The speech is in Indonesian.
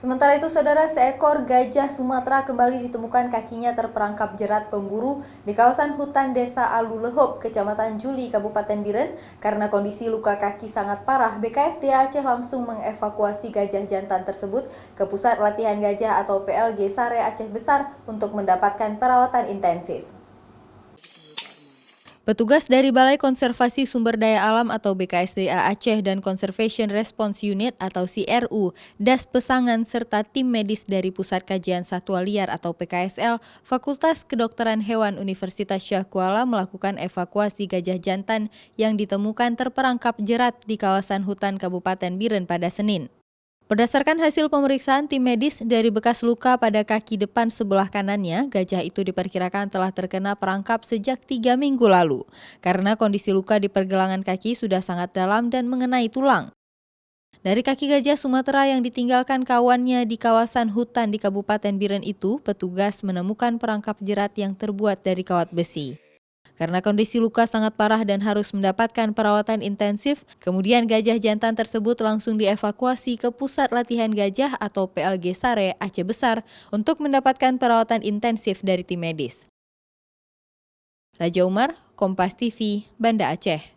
Sementara itu, saudara, seekor gajah Sumatera kembali ditemukan kakinya terperangkap jerat pemburu di kawasan hutan Desa Alulehop, Kecamatan Juli, Kabupaten Biren. Karena kondisi luka kaki sangat parah, BKSDA Aceh langsung mengevakuasi gajah jantan tersebut ke Pusat Latihan Gajah atau PLG Sare Aceh Besar untuk mendapatkan perawatan intensif. Petugas dari Balai Konservasi Sumber Daya Alam atau BKSDA Aceh dan Conservation Response Unit atau CRU, Das Pesangan, serta tim medis dari Pusat Kajian Satwa Liar atau PKSL, Fakultas Kedokteran Hewan Universitas Syah Kuala melakukan evakuasi gajah jantan yang ditemukan terperangkap jerat di kawasan hutan Kabupaten Biren pada Senin. Berdasarkan hasil pemeriksaan tim medis, dari bekas luka pada kaki depan sebelah kanannya, gajah itu diperkirakan telah terkena perangkap sejak 3 minggu lalu. Karena kondisi luka di pergelangan kaki sudah sangat dalam dan mengenai tulang. Dari kaki gajah Sumatera yang ditinggalkan kawannya di kawasan hutan di Kabupaten Biren itu, petugas menemukan perangkap jerat yang terbuat dari kawat besi. Karena kondisi luka sangat parah dan harus mendapatkan perawatan intensif, kemudian gajah jantan tersebut langsung dievakuasi ke Pusat Latihan Gajah atau PLG Sare Aceh Besar untuk mendapatkan perawatan intensif dari tim medis. Raja Umar, Kompas TV, Banda Aceh.